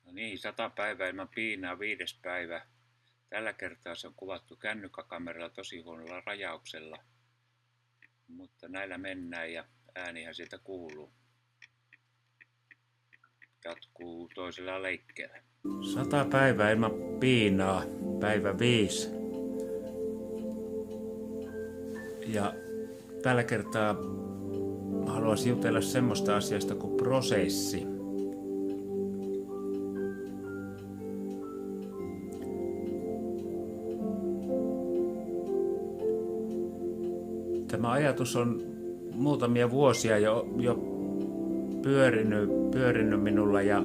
No niin, 100 päivää ilman piinaa, 5. päivä. Tällä kertaa se on kuvattu kännykkäkameralla tosi huonolla rajauksella. Mutta näillä mennään ja äänihän sieltä kuuluu. Jatkuu toisella leikkeellä. 100 päivää ilman piinaa, päivä 5. Ja tällä kertaa haluaisin jutella semmoista asiasta kuin prosessi. Tämä ajatus on muutamia vuosia jo pyörinyt minulla ja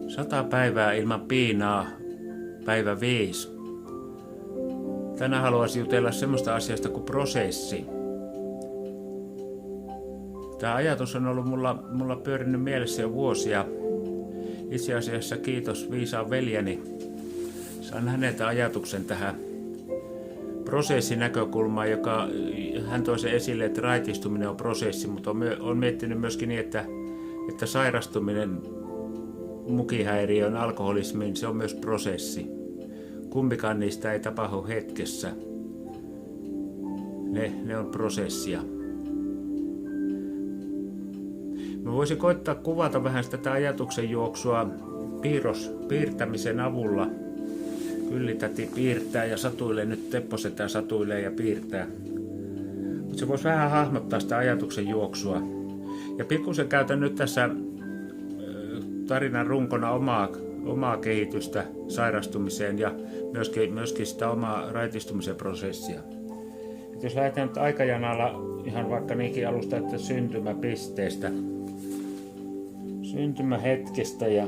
Sata päivää ilman piinaa, päivä 5. Tänään haluaisin jutella semmoista asiasta kuin prosessi. Tämä ajatus on ollut mulla pyörinyt mielessä jo vuosia. Itse asiassa kiitos viisaan veljeni. Sain häneltä ajatuksen tähän prosessinäkökulmaan, joka hän toi sen esille, että raitistuminen on prosessi, mutta on miettinyt myöskin niin, että sairastuminen mukihäiriöön, alkoholismiin, se on myös prosessi. Kumpikaan niistä ei tapahdu hetkessä. Ne on prosessia. Mä voisin koittaa kuvata vähän tätä ajatuksen juoksua piirtämisen avulla. Kylli-täti piirtää ja satuilee, nyt Teppo-setä satuilee ja piirtää. Mutta se voisi vähän hahmottaa sitä ajatuksen juoksua. Ja pikkusen käytän nyt tässä tarinan runkona omaa kehitystä sairastumiseen ja myöskin sitä omaa raitistumisen prosessia. Et jos lähdetään nyt aikajanalla ihan vaikka niinkin alusta, että syntymäpisteestä, syntymähetkestä ja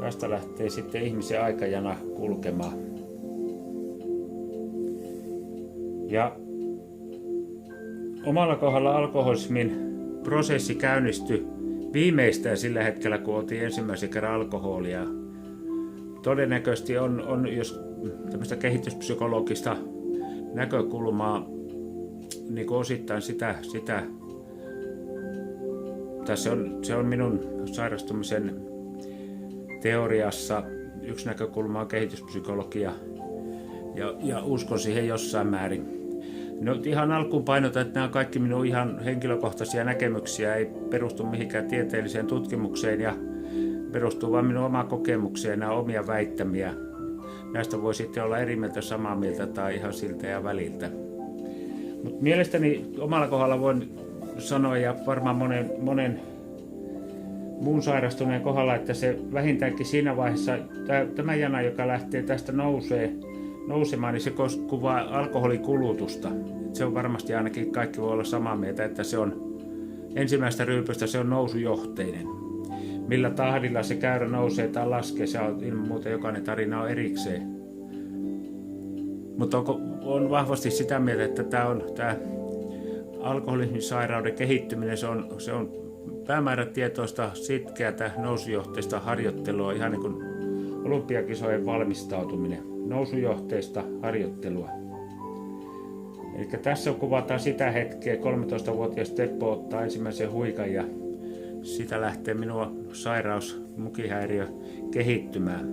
tästä lähtee sitten ihmisen aikajana kulkemaan. Ja omalla kohdalla alkoholismin prosessi käynnistyi viimeistään sillä hetkellä, kun otin ensimmäisen kerran alkoholia. Todennäköisesti on jos tämmöistä kehityspsykologista näkökulmaa, niin kuin osittain sitä se on minun sairastumisen teoriassa yksi näkökulma on kehityspsykologia ja uskon siihen jossain määrin. No, ihan alkuun painotan, että nämä on kaikki minun ihan henkilökohtaisia näkemyksiä, ei perustu mihinkään tieteelliseen tutkimukseen ja perustuu vain minun omaan kokemukseen, nämä omia väittämiä. Näistä voi sitten olla eri mieltä, samaa mieltä tai ihan siltä ja väliltä. Mutta mielestäni omalla kohdalla voin sanoa ja varmaan monen muun sairastuneen kohdalla, että se vähintäänkin siinä vaiheessa, tämä jana, joka lähtee tästä nousemaan, niin se kuvaa alkoholikulutusta. Se on varmasti ainakin kaikki voi olla samaa mieltä, että se on ensimmäistä ryypystä, se on nousujohteinen. Millä tahdilla se käyrä nousee tai laskee, se on ilman muuta jokainen tarina on erikseen. Mutta on vahvasti sitä mieltä, että tämä alkoholismisairauden kehittyminen, se on päämäärätietoista, sitkeätä, nousujohteista harjoittelua, ihan niin kuin olympiakisojen valmistautuminen. Nousujohteista harjoittelua. Eli tässä kuvataan sitä hetkeä, 13-vuotias Teppo ottaa ensimmäisen huikan ja sitä lähtee minua sairaus, mukihäiriö kehittymään.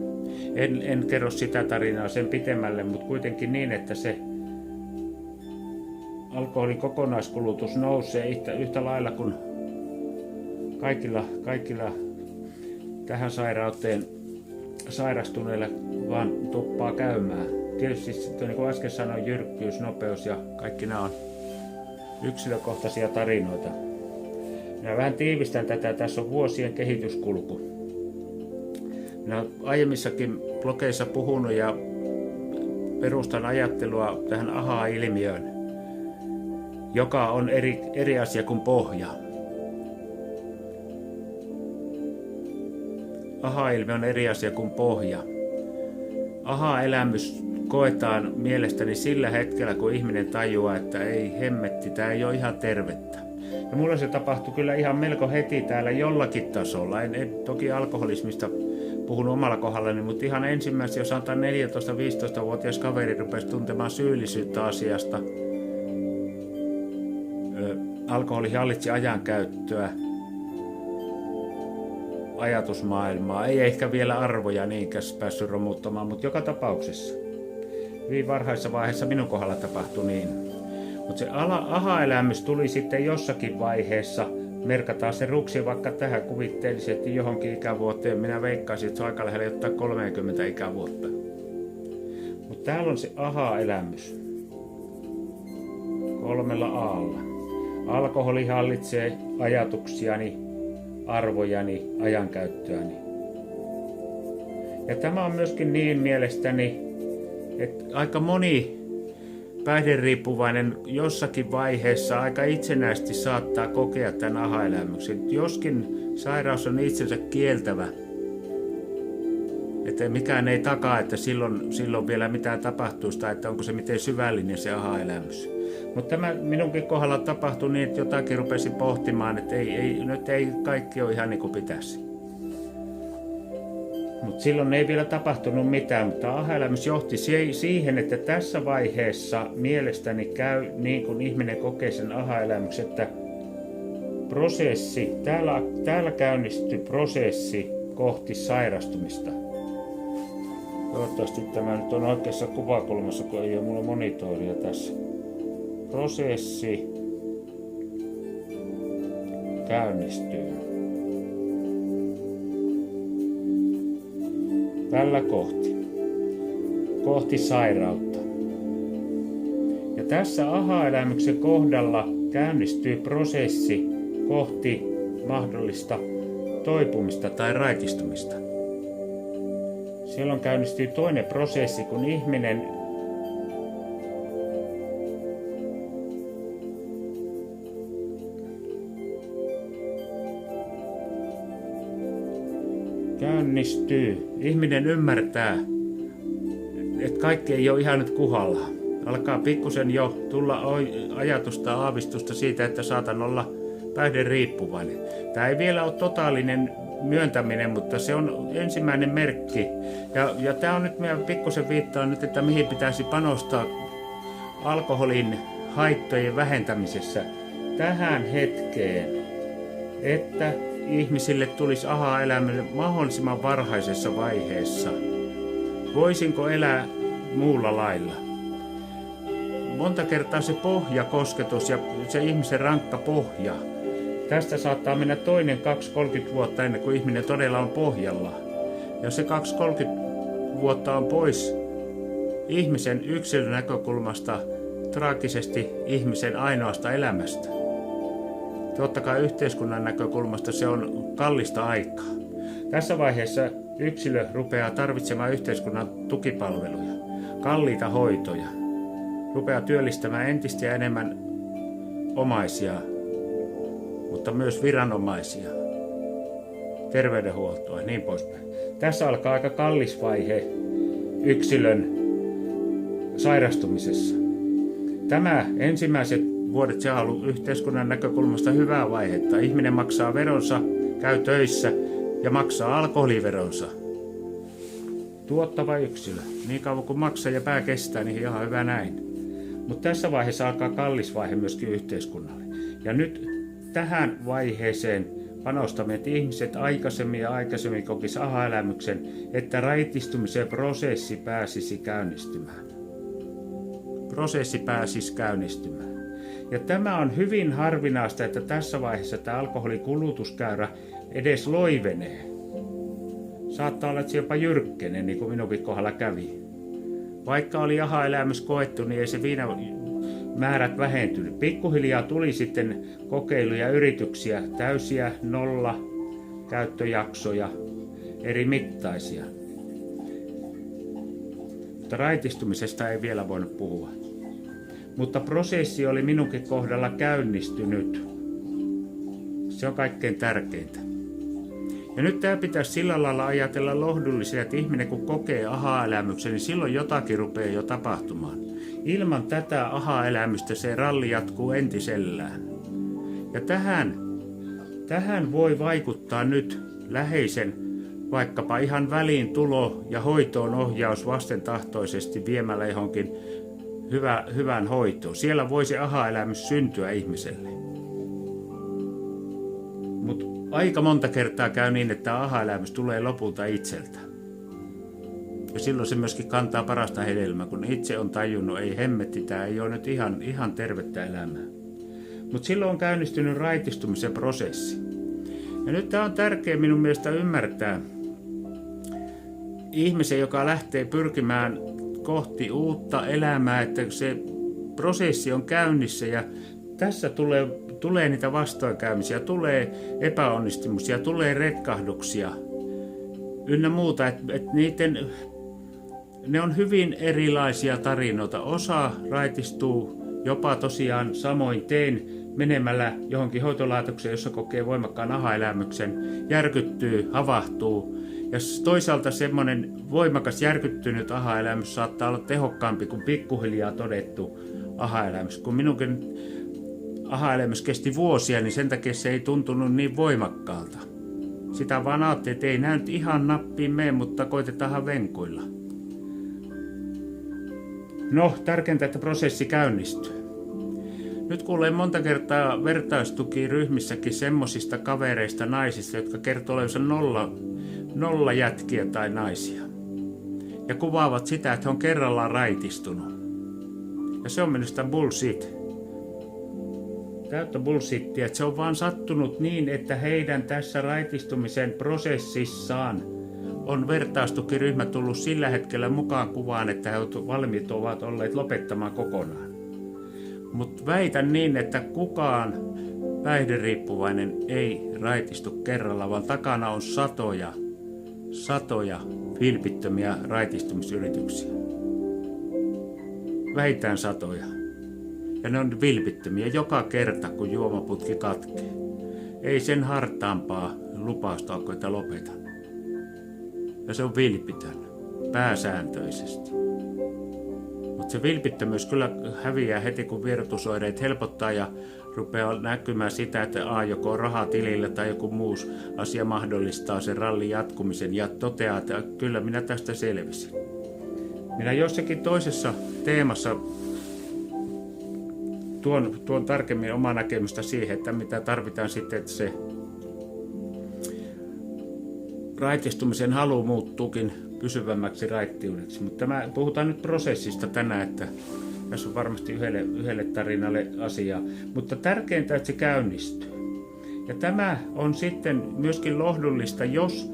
En kerro sitä tarinaa sen pitemmälle, mutta kuitenkin niin, että se alkoholin kokonaiskulutus nousee yhtä lailla kuin kaikilla tähän sairauteen sairastuneilla vaan tuppaa käymään. Tietysti sitten, niin kuin äsken sanoin, jyrkkyys, nopeus ja kaikki nämä on yksilökohtaisia tarinoita. Minä vähän tiivistän tätä. Tässä on vuosien kehityskulku. Minä olen aiemmissakin blogeissa puhunut ja perustan ajattelua tähän aha-ilmiöön, joka on eri asia kuin pohja. Aha-ilmiö on eri asia kuin pohja. Aha-elämys koetaan mielestäni sillä hetkellä, kun ihminen tajuaa, että ei hemmetti, tämä ei ole ihan tervettä. Ja mulla se tapahtui kyllä ihan melko heti täällä jollakin tasolla. En toki alkoholismista puhunut omalla kohdallani, mutta ihan ensimmäisenä, jos sanotaan 14-15-vuotias kaveri rupesi tuntemaan syyllisyyttä asiasta, Alkoholi hallitsi ajankäyttöä, ajatusmaailmaa, ei ehkä vielä arvoja niinkään päässyt romuttamaan, mutta joka tapauksessa. Hyvin varhaisessa vaiheessa minun kohdalla tapahtui niin. Mutta se aha-elämys tuli sitten jossakin vaiheessa, merkataan se ruksi vaikka tähän kuvitteellisesti johonkin ikävuoteen. Minä veikkaisin, että se on aika lähellä jotain 30 ikävuotta. Mutta täällä on se aha-elämys. 3 aalla. Alkoholi hallitsee ajatuksiani, arvojani, ajankäyttöäni. Ja tämä on myöskin niin mielestäni, että aika moni päihderiippuvainen jossakin vaiheessa aika itsenäisesti saattaa kokea tämän aha-elämyksen. Joskin sairaus on itsensä kieltävä, että mikään ei takaa, että silloin vielä mitään tapahtuisi tai että onko se miten syvällinen se aha-elämys. Mutta tämä minunkin kohdalla tapahtui niin, että jotakin rupesin pohtimaan, että nyt ei kaikki ole ihan niin kuin pitäisi. Mutta silloin ei vielä tapahtunut mitään, mutta aha-elämys johti siihen, että tässä vaiheessa mielestäni käy niin kuin ihminen kokee sen aha-elämyksen, että prosessi, täällä käynnistyi prosessi kohti sairastumista. Toivottavasti tämä nyt on oikeassa kuvakulmassa, kun ei ole mulla monitoria tässä. Prosessi käynnistyy. Tällä kohti sairautta. Ja tässä aha-elämyksen kohdalla käynnistyy prosessi kohti mahdollista toipumista tai raitistumista. Silloin käynnistyy toinen prosessi, kun ihminen ihminen ymmärtää, että kaikki ei ole ihan nyt kuhalla. Alkaa pikkusen jo tulla ajatusta, aavistusta siitä, että saatan olla päihderiippuvainen. Tämä ei vielä ole totaalinen myöntäminen, mutta se on ensimmäinen merkki. Ja tämä on nyt, minä pikkusen viittaan nyt, että mihin pitäisi panostaa alkoholin haittojen vähentämisessä tähän hetkeen, että ihmisille tulisi aha-elämä mahdollisimman varhaisessa vaiheessa. Voisinko elää muulla lailla? Monta kertaa se pohjakosketus ja se ihmisen rankka pohja. Tästä saattaa mennä toinen 2-30 vuotta ennen kuin ihminen todella on pohjalla. Ja se 2-30 vuotta on pois ihmisen yksilön näkökulmasta traagisesti ihmisen ainoasta elämästä. Totta kai yhteiskunnan näkökulmasta se on kallista aikaa. Tässä vaiheessa yksilö rupeaa tarvitsemaan yhteiskunnan tukipalveluja, kalliita hoitoja, rupeaa työllistämään entistä ja enemmän omaisia, mutta myös viranomaisia, terveydenhuoltoa ja niin poispäin. Tässä alkaa aika kallis vaihe yksilön sairastumisessa. Tämä ensimmäiset vuodet se on ollut yhteiskunnan näkökulmasta hyvää vaihetta. Ihminen maksaa veronsa, käy töissä ja maksaa alkoholiveronsa. Tuottava yksilö. Niin kauan kuin maksaa ja pää kestää, niin ihan hyvä näin. Mutta tässä vaiheessa alkaa kallis vaihe myöskin yhteiskunnalle. Ja nyt tähän vaiheeseen panostamme, että ihmiset aikaisemmin kokisivat aha-elämyksen, että raitistumisen prosessi pääsisi käynnistymään. Ja tämä on hyvin harvinaista, että tässä vaiheessa tämä alkoholikulutuskäyrä edes loivenee. Saattaa olla, että se jopa jyrkkenee, niin kuin minunkin kohdalla kävi. Vaikka oli aha-elämys koettu, niin ei se viinamäärät vähentynyt. Pikkuhiljaa tuli sitten kokeiluja, yrityksiä, täysiä käyttöjaksoja, eri mittaisia. Mutta raitistumisesta ei vielä voinut puhua. Mutta prosessi oli minunkin kohdalla käynnistynyt. Se on kaikkein tärkeintä. Ja nyt tämä pitäisi sillä lailla ajatella lohdullisia, että ihminen kun kokee aha-elämyksen, niin silloin jotakin rupeaa jo tapahtumaan. Ilman tätä aha-elämystä se ralli jatkuu entisellään. Ja tähän voi vaikuttaa nyt läheisen vaikkapa ihan väliintulo ja hoitoon ohjaus vastentahtoisesti viemällä johonkin hyvään hoitoon. Siellä voi se aha-elämys syntyä ihmiselle. Mutta aika monta kertaa käy niin, että aha-elämys tulee lopulta itseltä. Ja silloin se myöskin kantaa parasta hedelmää, kun itse on tajunnut, ei hemmetti, tämä ei ole nyt ihan tervettä elämää. Mutta silloin on käynnistynyt raitistumisen prosessi. Ja nyt tämä on tärkeää minun mielestä ymmärtää ihmisen, joka lähtee pyrkimään kohti uutta elämää, että se prosessi on käynnissä ja tässä tulee niitä vastoinkäymisiä, tulee epäonnistumisia, tulee retkahduksia ynnä muuta, että ne on hyvin erilaisia tarinoita. Osa raitistuu jopa tosiaan samoin tein menemällä johonkin hoitolaitokseen, jossa kokee voimakkaan aha-elämyksen, järkyttyy, havahtuu. Ja toisaalta semmoinen voimakas järkyttynyt aha-elämys saattaa olla tehokkaampi kuin pikkuhiljaa todettu aha-elämys. Kun minunkin aha-elämys kesti vuosia, niin sen takia se ei tuntunut niin voimakkaalta. Sitä vaan ajattelin, että ei nää nyt ihan nappiin mene, mutta koitetaanhan venkuilla. No, tärkeintä, että prosessi käynnistyy. Nyt kuulee monta kertaa vertaistukiryhmissäkin semmosista kavereista, naisista, jotka kertoo olevansa nolla jätkiä tai naisia. Ja kuvaavat sitä, että he on kerrallaan raitistunut. Ja se on minusta bullshit. Täyttä bullshittia, että se on vaan sattunut niin, että heidän tässä raitistumisen prosessissaan on vertaistukiryhmä tullut sillä hetkellä mukaan kuvaan, että he valmiit ovat olleet lopettamaan kokonaan. Mutta väitän niin, että kukaan päihderiippuvainen ei raitistu kerralla, vaan takana on satoja vilpittömiä raitistumisyrityksiä. Vähintään satoja. Ja ne on vilpittömiä joka kerta, kun juomaputki katkee. Ei sen hartaampaa lupausta ole, että lopeta. Ja se on vilpitön, pääsääntöisesti. Mutta se vilpittömyys kyllä häviää heti, kun vierotusoireet helpottaa ja rupeaa näkymään sitä, että joko raha tilillä tai joku muu asia mahdollistaa sen rallin jatkumisen ja toteaa, että kyllä minä tästä selvisin. Minä jossakin toisessa teemassa tuon tarkemmin omaa näkemystä siihen, että mitä tarvitaan sitten, että se raitistumisen halu muuttuukin pysyvämmäksi raittiudeksi. Mutta puhutaan nyt prosessista tänään, että tässä on varmasti yhdelle tarinalle asiaa. Mutta tärkeintä, että se käynnistyy. Ja tämä on sitten myöskin lohdullista, jos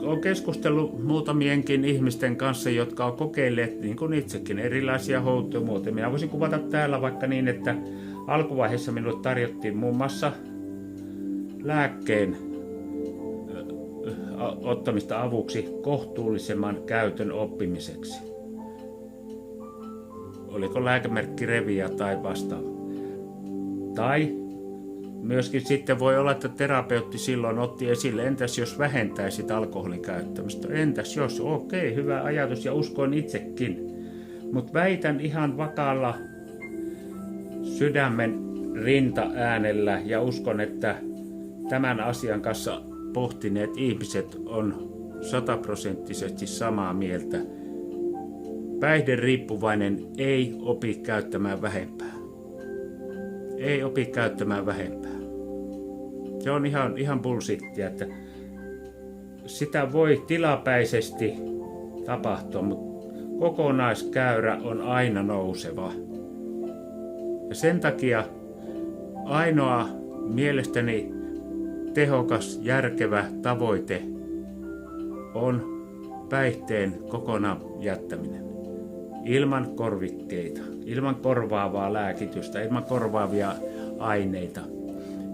olen keskustellut muutamienkin ihmisten kanssa, jotka on kokeilleet, niin kuin itsekin, erilaisia hoitomuotoja. Minä voisin kuvata täällä vaikka niin, että alkuvaiheessa minulle tarjottiin muun muassa lääkkeen ottamista avuksi kohtuullisemman käytön oppimiseksi. Oliko lääkemerkki Revia tai vastaava. Tai myöskin sitten voi olla, että terapeutti silloin otti esille, entäs jos vähentäisit alkoholin käyttämistä? Entäs jos? Okei, hyvä ajatus ja uskon itsekin. Mutta väitän ihan vakaalla sydämen rintaäänellä ja uskon, että tämän asian kanssa pohtineet ihmiset on 100% samaa mieltä. Päihderiippuvainen ei opi käyttämään vähempää. Ei opi käyttämään vähempää. Se on ihan bullshittia, että sitä voi tilapäisesti tapahtua, mutta kokonaiskäyrä on aina nouseva. Ja sen takia ainoa mielestäni tehokas, järkevä tavoite on päihteen kokonaan jättäminen. Ilman korvikkeita, ilman korvaavaa lääkitystä, ilman korvaavia aineita.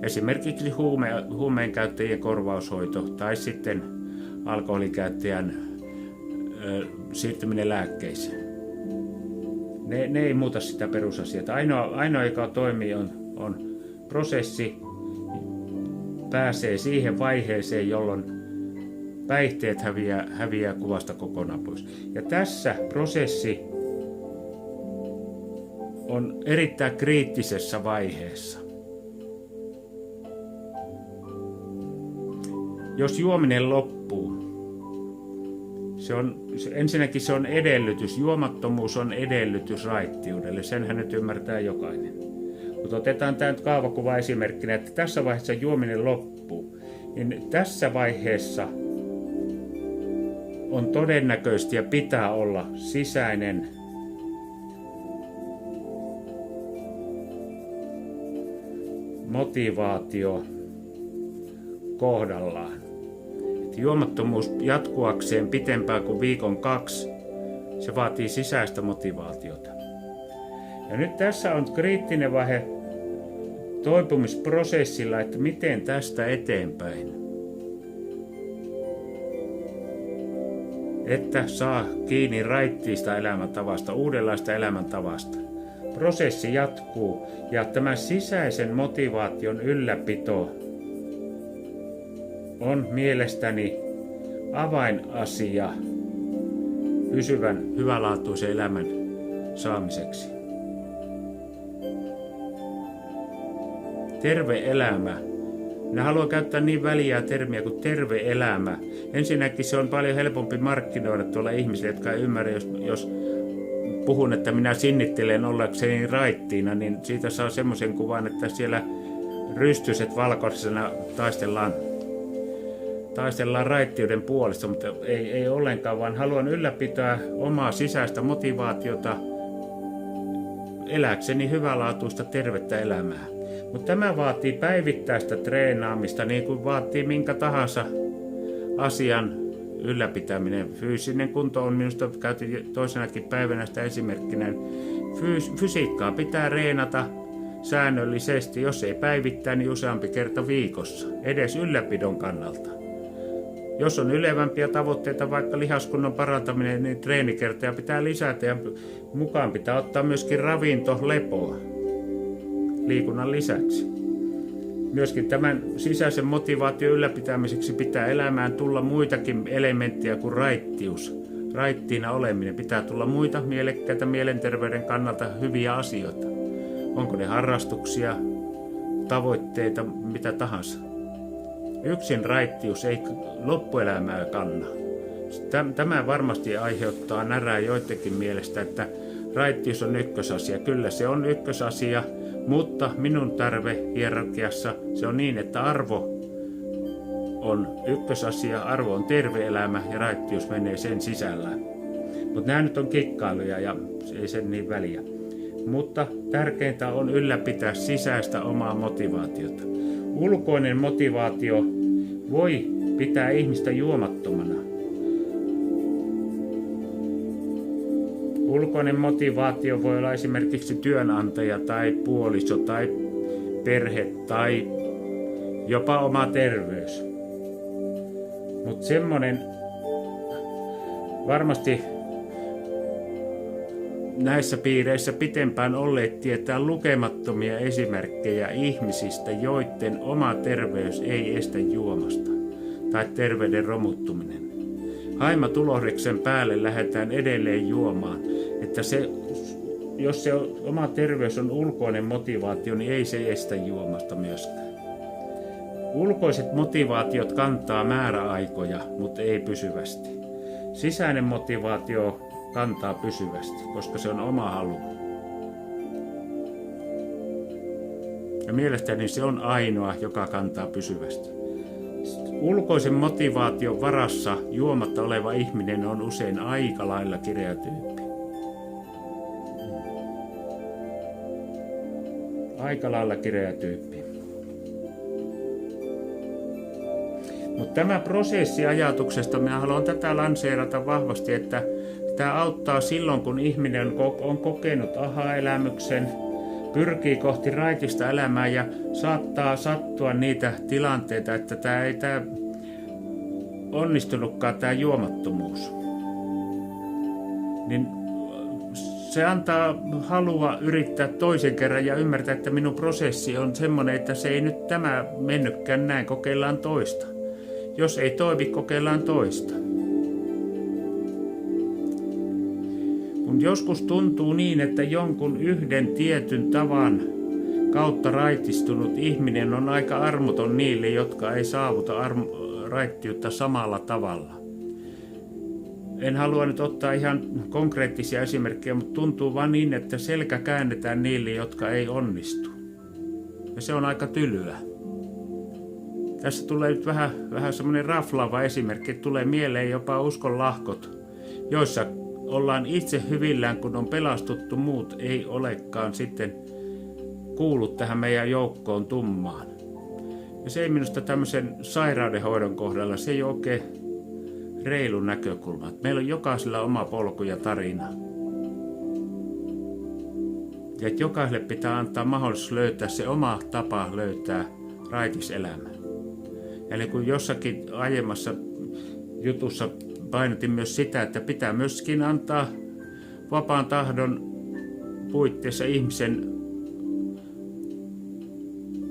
Esimerkiksi huumeen käyttäjien korvaushoito tai sitten alkoholikäyttäjän siirtyminen lääkkeisiin. Ne ei muuta sitä perusasiaa. Ainoa joka toimii on prosessi, pääsee siihen vaiheeseen, jolloin päihteet häviää kuvasta kokonaan pois. Ja tässä prosessi on erittäin kriittisessä vaiheessa. Jos juominen loppuu, Ensinnäkin se on edellytys, juomattomuus on edellytys raittiudelle, senhän nyt ymmärtää jokainen. Mutta otetaan tämä nyt kaavakuva esimerkkinä, että tässä vaiheessa juominen loppuu. Niin tässä vaiheessa on todennäköisesti ja pitää olla sisäinen motivaatio kohdallaan. Juomattomuus jatkuakseen pitempään kuin viikon 2, se vaatii sisäistä motivaatiota. Ja nyt tässä on kriittinen vaihe toipumisprosessilla, että miten tästä eteenpäin. Että saa kiinni raittiista elämäntavasta, uudenlaista elämäntavasta. Prosessi jatkuu ja tämän sisäisen motivaation ylläpito on mielestäni avainasia pysyvän hyvälaatuisen elämän saamiseksi. Terve elämä. Minä haluan käyttää niin väliä termiä kuin terve elämä. Ensinnäkin se on paljon helpompi markkinoida tuolla ihmisille, jotka ei ymmärrä, jos puhun, että minä sinnittelen ollakseni raittiina, niin siitä saa semmoisen kuvan, että siellä rystyset valkoisena taistellaan raittiuden puolesta, mutta ei ollenkaan, vaan haluan ylläpitää omaa sisäistä motivaatiota eläkseni hyvälaatuista tervettä elämää. Mutta tämä vaatii päivittäistä treenaamista, niin kuin vaatii minkä tahansa asian ylläpitäminen. Fyysinen kunto on minusta, käytin toisenakin päivänä sitä esimerkkinä, fysiikkaa pitää reenata säännöllisesti, jos ei päivittäin, niin useampi kerta viikossa, edes ylläpidon kannalta. Jos on ylevämpiä tavoitteita, vaikka lihaskunnon parantaminen, niin treenikertoja pitää lisätä ja mukaan pitää ottaa myöskin ravinto, lepoa liikunnan lisäksi. Myöskin tämän sisäisen motivaation ylläpitämiseksi pitää elämään tulla muitakin elementtejä kuin raittius. Raittiina oleminen pitää tulla muita mielekkäitä mielenterveyden kannalta hyviä asioita. Onko ne harrastuksia, tavoitteita, mitä tahansa. Yksin raittius ei loppuelämää kanna. Tämä varmasti aiheuttaa närää joidenkin mielestä, että raittius on ykkösasia. Kyllä se on ykkösasia, mutta minun tarvehierarkiassa se on niin, että arvo on ykkösasia, arvo on terve elämä ja raittius menee sen sisällä. Mutta nämä nyt on kikkailuja ja ei sen niin väliä. Mutta tärkeintä on ylläpitää sisäistä omaa motivaatiota. Ulkoinen motivaatio voi pitää ihmistä juomattomana. Ulkoinen motivaatio voi olla esimerkiksi työnantaja tai puoliso tai perhe tai jopa oma terveys. Mutta semmoinen varmasti näissä piireissä pitempään olleet tietää lukemattomia esimerkkejä ihmisistä, joiden oma terveys ei estä juomasta tai terveyden romuttuminen. Haimatulohdeksen päälle lähdetään edelleen juomaan, että jos se oma terveys on ulkoinen motivaatio, niin ei se estä juomasta myöskään. Ulkoiset motivaatiot kantaa määräaikoja, mutta ei pysyvästi. Sisäinen motivaatio kantaa pysyvästi, koska se on oma halu. Ja mielestäni se on ainoa, joka kantaa pysyvästi. Ulkoisen motivaation varassa juomatta oleva ihminen on usein aika lailla kireä tyyppi. Aika lailla kireä tyyppi. Mutta tämä prosessi ajatuksesta, minä haluan tätä lanseerata vahvasti, että tämä auttaa silloin, kun ihminen on kokenut aha-elämyksen, pyrkii kohti raitista elämää ja saattaa sattua niitä tilanteita, että tämä ei onnistunutkaan tämä juomattomuus. Niin se antaa halua yrittää toisen kerran ja ymmärtää, että minun prosessi on semmoinen, että se ei nyt tämä mennytkään näin, kokeillaan toista. Jos ei toimi, kokeillaan toista. Kun joskus tuntuu niin, että jonkun yhden tietyn tavan kautta raitistunut ihminen on aika armoton niille, jotka ei saavuta raittiutta samalla tavalla. En halua nyt ottaa ihan konkreettisia esimerkkejä, mutta tuntuu vaan niin, että selkä käännetään niille, jotka ei onnistu. Ja se on aika tylyä. Tässä tulee nyt vähän semmoinen raflaava esimerkki, että tulee mieleen jopa uskonlahkot, joissa ollaan itse hyvillään, kun on pelastuttu, muut ei olekaan sitten kuullut tähän meidän joukkoon tummaan. Ja se ei minusta tämmöisen sairaudenhoidon kohdalla, se ei ole oikein reilu näkökulma. Meillä on jokaisella oma polku ja tarina. Ja että jokaiselle pitää antaa mahdollisuus löytää se oma tapa löytää raitiselämä. Eli kun jossakin aiemmassa jutussa painotin myös sitä, että pitää myöskin antaa vapaan tahdon puitteissa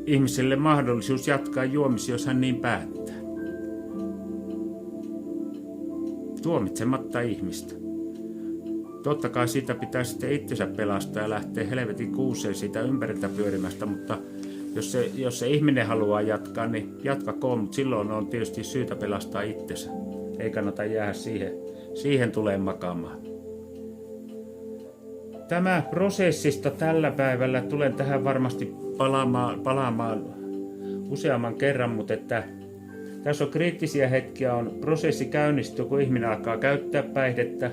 ihmiselle mahdollisuus jatkaa juomisia, jos hän niin päättää. Tuomitsematta ihmistä. Totta kai siitä pitää sitten itsensä pelastaa ja lähteä helvetin kuuseen siitä ympäriltä pyörimästä, mutta jos se ihminen haluaa jatkaa, niin jatkakoon, mutta silloin on tietysti syytä pelastaa itsensä. Ei kannata jäädä siihen tulee makaamaan. Tämä prosessista tällä päivällä, tulen tähän varmasti palaamaan useamman kerran, mutta että tässä on kriittisiä hetkiä, on prosessi käynnistyy, kun ihminen alkaa käyttää päihdettä.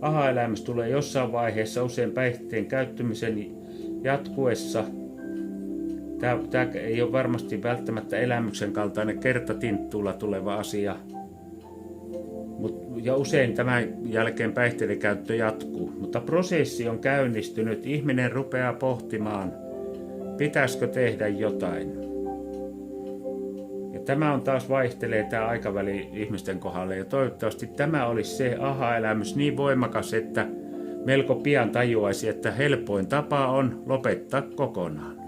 Aha-elämys tulee jossain vaiheessa usein päihteen käyttymisen jatkuessa. Tämä ei ole varmasti välttämättä elämyksen kaltainen kertatinttuulla tuleva asia. Ja usein tämän jälkeen päihteiden käyttö jatkuu. Mutta prosessi on käynnistynyt. Ihminen rupeaa pohtimaan, pitäisikö tehdä jotain. Ja tämä on taas vaihtelee tämä aikaväli ihmisten kohdalle. Ja toivottavasti tämä olisi se aha-elämys niin voimakas, että melko pian tajuaisi, että helpoin tapa on lopettaa kokonaan.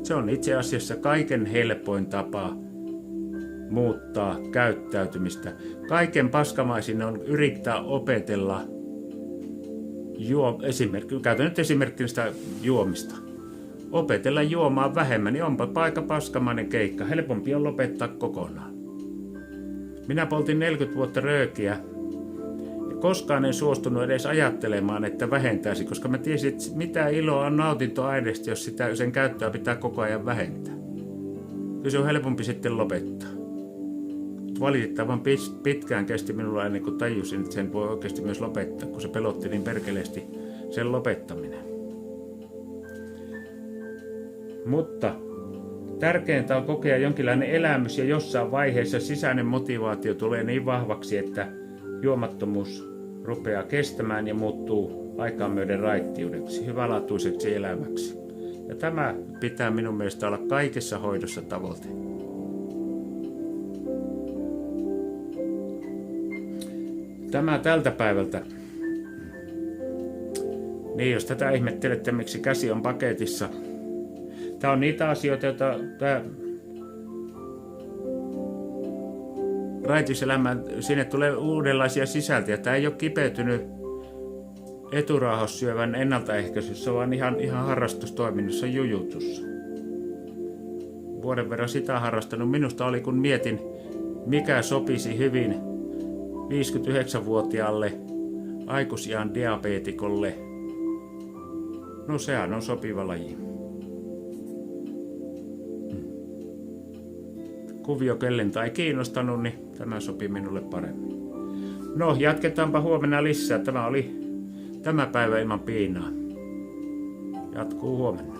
Se on itse asiassa kaiken helpoin tapa muuttaa käyttäytymistä. Kaiken paskamaisin on yrittää opetella käytän nyt esimerkkinä sitä juomista. Opetella juomaan vähemmän, niin onpa aika paskamainen keikka. Helpompi on lopettaa kokonaan. Minä poltin 40 vuotta röökiä. Ja koskaan en suostunut edes ajattelemaan, että vähentäisi, koska mä tiesin, että mitä iloa on nautintoaineesta, jos sen käyttöä pitää koko ajan vähentää. Kyllä se on helpompi sitten lopettaa. Valitettavan pitkään kesti minulla ennen kuin tajusin, että sen voi oikeasti myös lopettaa, kun se pelotti niin perkeleesti sen lopettaminen. Mutta tärkeintä on kokea jonkinlainen elämys ja jossain vaiheessa sisäinen motivaatio tulee niin vahvaksi, että juomattomuus rupeaa kestämään ja muuttuu aikaan myöden raittiudeksi, hyvälaatuiseksi elämäksi. Ja tämä pitää minun mielestä olla kaikessa hoidossa tavoite. Tämä tältä päivältä. Niin, jos tätä ihmettelette, miksi käsi on paketissa. Tämä on niitä asioita, joita raitiselämään, sinne tulee uudenlaisia sisältöjä. Tämä ei ole kipeytynyt eturauhassyövän ennaltaehkäisyssä, vaan ihan harrastustoiminnassa jujutussa. Vuoden verran sitä harrastanut. Minusta oli, kun mietin, mikä sopisi hyvin 59-vuotiaalle aikuisiän diabeetikolle. No sehän on sopiva laji. Kuvio kellentä ei kiinnostanut, niin tämä sopi minulle paremmin. No, jatketaanpa huomenna lisää. Tämä oli tämä päivä ilman piinaa. Jatkuu huomenna.